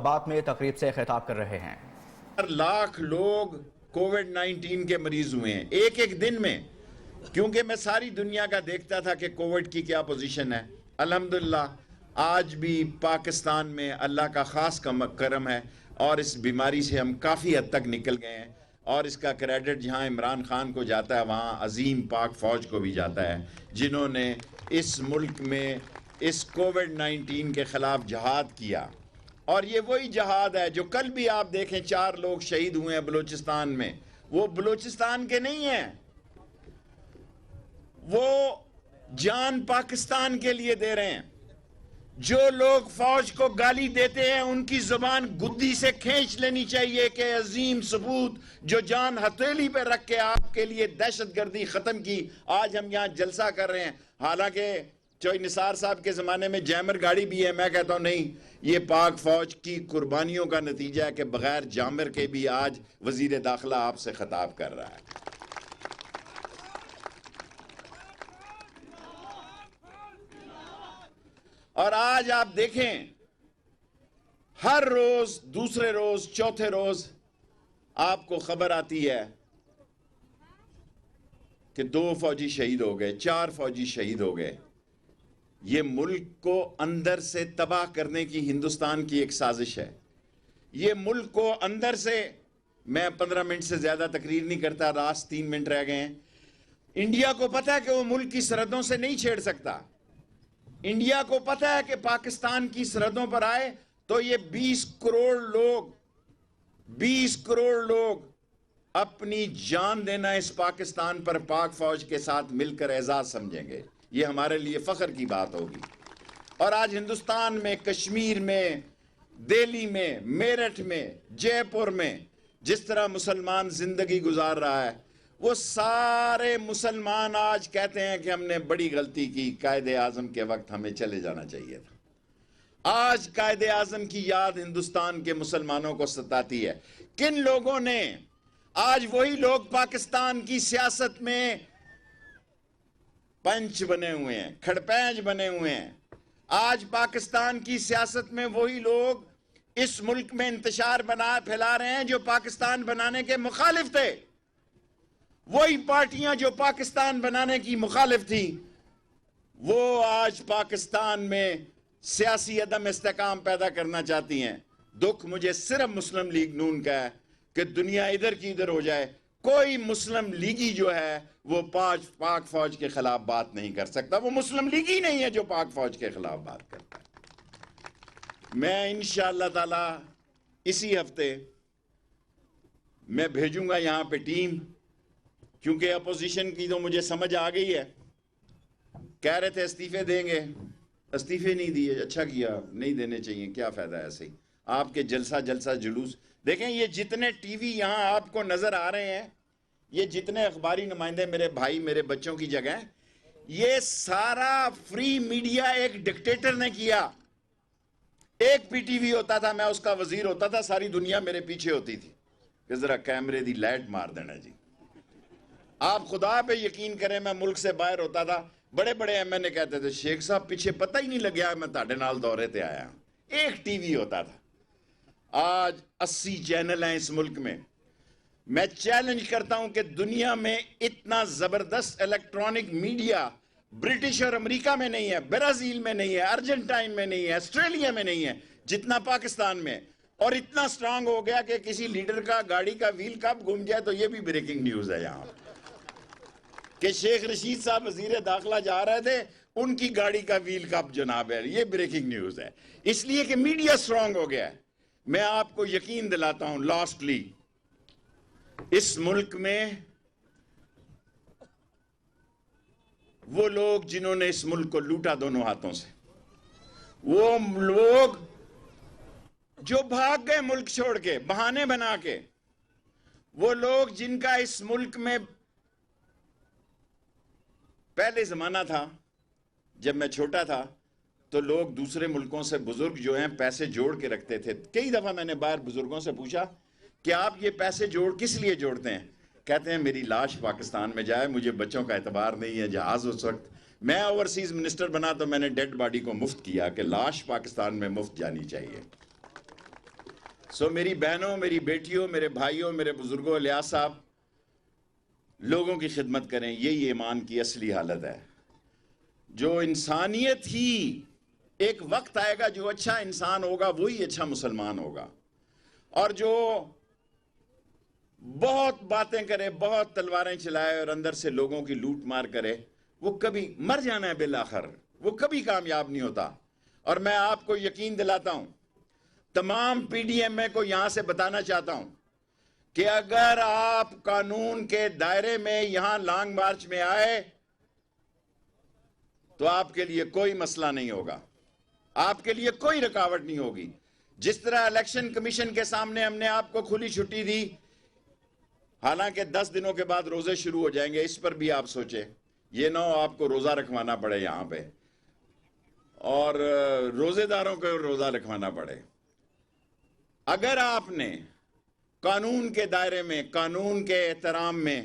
بات میں تقریب سے خطاب کر رہے ہیں۔ 4 لاکھ لوگ کووڈ 19 کے مریض ہوئے ہیں ایک ایک دن میں، کیونکہ میں ساری دنیا کا دیکھتا تھا کہ کووڈ کی کیا پوزیشن ہے۔ الحمدللہ آج بھی پاکستان میں اللہ کا خاص کرم ہے اور اس بیماری سے ہم کافی حد تک نکل گئے ہیں، اور اس کا کریڈٹ جہاں عمران خان کو جاتا ہے وہاں عظیم پاک فوج کو بھی جاتا ہے، جنہوں نے اس ملک میں اس کووڈ 19 کے خلاف جہاد کیا۔ اور یہ وہی جہاد ہے جو کل بھی آپ دیکھیں 4 لوگ شہید ہوئے ہیں بلوچستان میں، وہ بلوچستان کے نہیں ہیں، وہ جان پاکستان کے لیے دے رہے ہیں۔ جو لوگ فوج کو گالی دیتے ہیں ان کی زبان گدی سے کھینچ لینی چاہیے کہ عظیم ثبوت جو جان ہتھیلی پہ رکھ کے آپ کے لیے دہشت گردی ختم کی، آج ہم یہاں جلسہ کر رہے ہیں۔ حالانکہ چوئی نثار صاحب کے زمانے میں جیمر گاڑی بھی ہے، میں کہتا ہوں نہیں، یہ پاک فوج کی قربانیوں کا نتیجہ ہے کہ بغیر جامر کے بھی آج وزیر داخلہ آپ سے خطاب کر رہا ہے۔ اور آج آپ دیکھیں ہر روز، دوسرے روز، چوتھے روز آپ کو خبر آتی ہے کہ 2 فوجی شہید ہو گئے، 4 فوجی شہید ہو گئے۔ یہ ملک کو اندر سے تباہ کرنے کی ہندوستان کی ایک سازش ہے۔ یہ ملک کو اندر سے، میں 15 منٹ سے زیادہ تقریر نہیں کرتا، راست 3 منٹ رہ گئے ہیں۔ انڈیا کو پتہ ہے کہ وہ ملک کی سرحدوں سے نہیں چھیڑ سکتا۔ انڈیا کو پتہ ہے کہ پاکستان کی سرحدوں پر آئے تو یہ 20 کروڑ لوگ اپنی جان دینا اس پاکستان پر پاک فوج کے ساتھ مل کر اعزاز سمجھیں گے۔ یہ ہمارے لیے فخر کی بات ہوگی۔ اور آج ہندوستان میں، کشمیر میں، دہلی میں، میرٹھ میں، جے پور میں جس طرح مسلمان زندگی گزار رہا ہے، وہ سارے مسلمان آج کہتے ہیں کہ ہم نے بڑی غلطی کی، قائد اعظم کے وقت ہمیں چلے جانا چاہیے تھا۔ آج قائد اعظم کی یاد ہندوستان کے مسلمانوں کو ستاتی ہے۔ کن لوگوں نے، آج وہی لوگ پاکستان کی سیاست میں پنچ بنے ہوئے ہیں، کھڑپینچ بنے ہوئے ہیں۔ آج پاکستان کی سیاست میں وہی لوگ اس ملک میں انتشار پھیلا رہے ہیں جو پاکستان بنانے کے مخالف تھے۔ وہی پارٹیاں جو پاکستان بنانے کی مخالف تھی، وہ آج پاکستان میں سیاسی عدم استحکام پیدا کرنا چاہتی ہیں۔ دکھ مجھے صرف مسلم لیگ نون کا ہے کہ دنیا ادھر کی ادھر ہو جائے، کوئی مسلم لیگی جو ہے وہ پاک فوج کے خلاف بات نہیں کر سکتا۔ وہ مسلم لیگی نہیں ہے جو پاک فوج کے خلاف بات کرتا ہے۔ میں انشاءاللہ تعالی اسی ہفتے میں بھیجوں گا یہاں پہ ٹیم، کیونکہ اپوزیشن کی تو مجھے سمجھ آ گئی ہے۔ کہہ رہے تھے استعفے دیں گے، استعفے نہیں دیے، اچھا کیا، نہیں دینے چاہیے، کیا فائدہ ہے ایسے ہی آپ کے جلسہ جلوس۔ دیکھیں یہ جتنے ٹی وی یہاں آپ کو نظر آ رہے ہیں، یہ جتنے اخباری نمائندے میرے بھائی، میرے بچوں کی جگہ، یہ سارا فری میڈیا ایک ڈکٹیٹر نے کیا۔ ایک پی ٹی وی ہوتا تھا، میں اس کا وزیر ہوتا تھا، ساری دنیا میرے پیچھے ہوتی تھی کہ ذرا کیمرے دی لائٹ مار دینا جی۔ آپ خدا پہ یقین کریں، میں ملک سے باہر ہوتا تھا، بڑے بڑے ایم این اے کہتے تھے شیخ صاحب پیچھے پتہ ہی نہیں لگیا میں تاڑے نال دورے تے آیا۔ ایک ٹی وی ہوتا تھا، آج 80 چینل ہیں اس ملک میں۔ میں چیلنج کرتا ہوں کہ دنیا میں اتنا زبردست الیکٹرانک میڈیا برٹش اور امریکہ میں نہیں ہے، برازیل میں نہیں ہے، ارجنٹائن میں نہیں ہے، آسٹریلیا میں نہیں ہے جتنا پاکستان میں۔ اور اتنا سٹرانگ ہو گیا کہ کسی لیڈر کا گاڑی کا ویل کب گم جائے تو یہ بھی بریکنگ نیوز ہے یہاں کہ شیخ رشید صاحب وزیر داخلہ جا رہے تھے، ان کی گاڑی کا ویل کب جناب ہے، یہ بریکنگ نیوز ہے، اس لیے کہ میڈیا سٹرانگ ہو گیا ہے۔ میں آپ کو یقین دلاتا ہوں لاسٹلی، اس ملک میں وہ لوگ جنہوں نے اس ملک کو لوٹا دونوں ہاتھوں سے، وہ لوگ جو بھاگ گئے ملک چھوڑ کے بہانے بنا کے، وہ لوگ جن کا اس ملک میں پہلے زمانہ تھا، جب میں چھوٹا تھا تو لوگ دوسرے ملکوں سے بزرگ جو ہیں پیسے جوڑ کے رکھتے تھے۔ کئی دفعہ میں نے باہر بزرگوں سے پوچھا کہ آپ یہ پیسے کس لیے جوڑتے ہیں؟ کہتے ہیں میری لاش پاکستان میں جائے، مجھے بچوں کا اعتبار نہیں ہے، جہاز اس وقت میں اوورسیز منسٹر بنا تو میں نے ڈیڈ باڈی کو مفت کیا کہ لاش پاکستان میں مفت جانی چاہیے۔ سو میری بہنوں، میری بیٹیوں، میرے بھائیوں، میرے بزرگوں، الیاس صاحب، لوگوں کی خدمت کریں. یہی ایمان کی اصلی حالت ہے. جو انسانیت ہی، ایک وقت آئے گا جو اچھا انسان ہوگا وہی اچھا مسلمان ہوگا. اور جو بہت باتیں کرے، بہت تلواریں چلائے اور اندر سے لوگوں کی لوٹ مار کرے، وہ کبھی مر جانا ہے بالآخر، وہ کبھی کامیاب نہیں ہوتا. اور میں آپ کو یقین دلاتا ہوں، تمام پی ڈی ایم اے کو یہاں سے بتانا چاہتا ہوں کہ اگر آپ قانون کے دائرے میں یہاں لانگ مارچ میں آئے تو آپ کے لیے کوئی مسئلہ نہیں ہوگا، آپ کے لیے کوئی رکاوٹ نہیں ہوگی. جس طرح الیکشن کمیشن کے سامنے ہم نے آپ کو کھلی چھٹی دی، حالانکہ 10 دنوں کے بعد روزے شروع ہو جائیں گے، اس پر بھی آپ سوچیں. یہ نہ ہو آپ کو روزہ رکھوانا پڑے یہاں پہ، اور روزے داروں کو روزہ رکھوانا پڑے. اگر آپ نے قانون کے دائرے میں، قانون کے احترام میں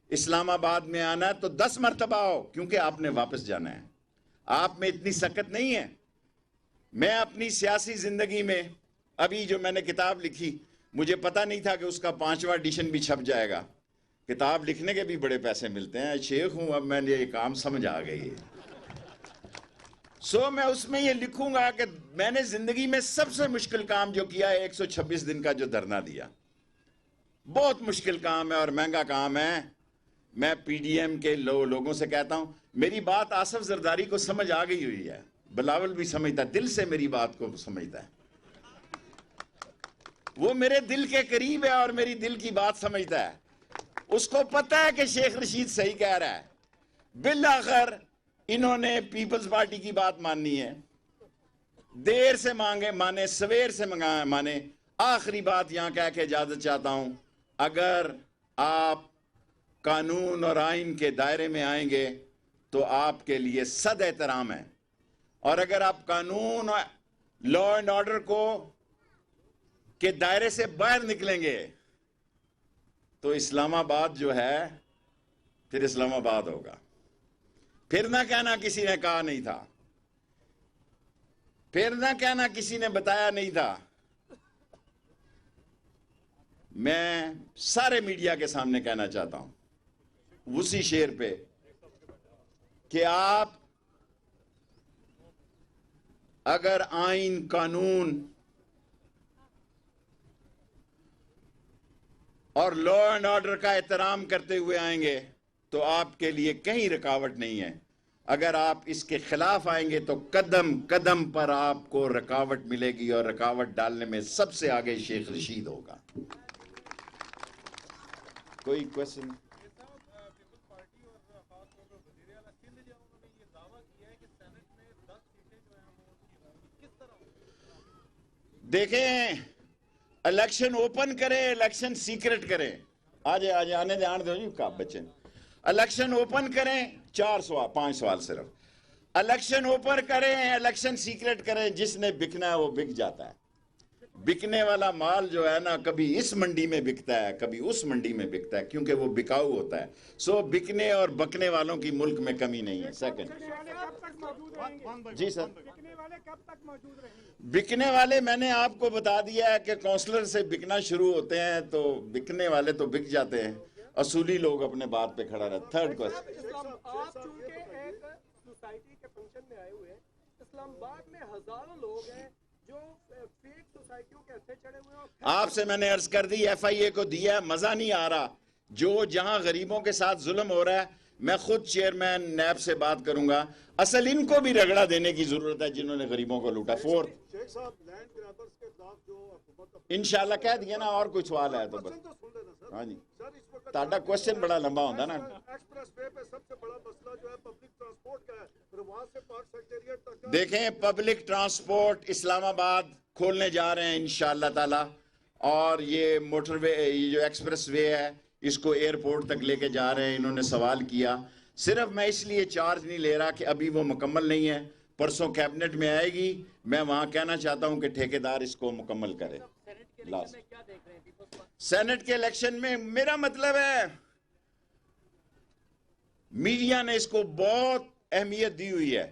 اسلام آباد میں آنا ہے تو 10 مرتبہ آؤ، کیونکہ آپ نے واپس جانا ہے. آپ میں اتنی سکت نہیں ہے. میں اپنی سیاسی زندگی میں، ابھی جو میں نے کتاب لکھی، مجھے پتہ نہیں تھا کہ اس کا 5واں ایڈیشن بھی چھپ جائے گا. کتاب لکھنے کے بھی بڑے پیسے ملتے ہیں، شیخ ہوں اب، میں نے یہ کام سمجھ آ گئی ہے. سو میں اس میں یہ لکھوں گا کہ میں نے زندگی میں سب سے مشکل کام جو کیا ہے 126 دن کا جو دھرنا دیا. بہت مشکل کام ہے اور مہنگا کام ہے. میں پی ڈی ایم کے لوگوں سے کہتا ہوں، میری بات آصف زرداری کو سمجھ آ گئی ہوئی ہے، بلاول بھی سمجھتا ہے، دل سے میری بات کو سمجھتا ہے. وہ میرے دل کے قریب ہے اور میری دل کی بات سمجھتا ہے. اس کو پتہ ہے کہ شیخ رشید صحیح کہہ رہا ہے. بالآخر انہوں نے پیپلز پارٹی کی بات ماننی ہے. دیر سے مانے، سویر سے مانے. آخری بات یہاں کہہ کے اجازت چاہتا ہوں، اگر آپ قانون اور آئین کے دائرے میں آئیں گے تو آپ کے لیے صد احترام ہے. اور اگر آپ قانون، لا اینڈ آرڈر کو کے دائرے سے باہر نکلیں گے تو اسلام آباد جو ہے پھر اسلام آباد ہوگا. پھر نہ کہنا کسی نے کہا نہیں تھا، پھر نہ کہنا کسی نے بتایا نہیں تھا. میں سارے میڈیا کے سامنے کہنا چاہتا ہوں اسی شعر پہ کہ آپ اگر آئین، قانون اور لا اینڈ آرڈر کا احترام کرتے ہوئے آئیں گے تو آپ کے لیے کہیں رکاوٹ نہیں ہے. اگر آپ اس کے خلاف آئیں گے تو قدم قدم پر آپ کو رکاوٹ ملے گی، اور رکاوٹ ڈالنے میں سب سے آگے شیخ رشید ہوگا. کوئی کوشچن؟ دیکھیں، الیکشن اوپن کریں، الیکشن سیکرٹ کریں. آج آنے دھیان دو جی کا بچے. الیکشن اوپن کریں، 5 سوال صرف. الیکشن اوپن کریں، الیکشن سیکرٹ کریں. جس نے بکنا ہے وہ بک جاتا ہے. بکنے والا مال جو ہے نا، کبھی اس منڈی میں بکتا ہے، کبھی اس منڈی میں بکتا ہے، کیونکہ وہ بکاؤ ہوتا ہے. سو بکنے اور بکنے والوں کی ملک میں کمی نہیں ہے. سیکنڈ جی سر، بکنے والے میں نے آپ کو بتا دیا ہے کہ کونسلر سے بکنا شروع ہوتے ہیں تو بکنے والے تو بک جاتے ہیں، اصولی لوگ اپنے بات پہ کھڑا رہتے. Third question. آپ چونکہ ایک سوسائٹی کے فنکشن میں آئے ہوئے ہیں، اسلام آباد میں ہزاروں لوگ ہیں جو فیک سوسائٹیوں کے ہتھے چڑھے ہوئے ہیں. آپ سے میں نے عرض کر دی، ایف آئی اے کو دیا ہے، مزہ نہیں آ رہا. جو جہاں غریبوں کے ساتھ ظلم ہو رہا ہے، میں خود چیئرمین نیب سے بات کروں گا. اصل ان کو بھی رگڑا دینے کی ضرورت ہے جنہوں نے غریبوں کو لوٹا. فورتھ، انشاءاللہ کہہ دیا نا. اور کوئی سوال ہے تو بس. ہاں جی، تاڑا کوشچن بڑا لمبا ہوتا نا. دیکھیں، پبلک ٹرانسپورٹ اسلام آباد کھولنے جا رہے ہیں انشاءاللہ تعالی، اور یہ موٹر وے، یہ جو ایکسپریس وے ہے، اس کو ایئرپورٹ تک لے کے جا رہے ہیں. انہوں نے سوال کیا، صرف میں اس لیے چارج نہیں لے رہا کہ ابھی وہ مکمل نہیں ہے. پرسوں کیبنٹ میں آئے گی، میں وہاں کہنا چاہتا ہوں کہ ٹھیکیدار اس کو مکمل کرے. سینٹ کے الیکشن میں میرا مطلب ہے میڈیا نے اس کو بہت اہمیت دی ہوئی ہے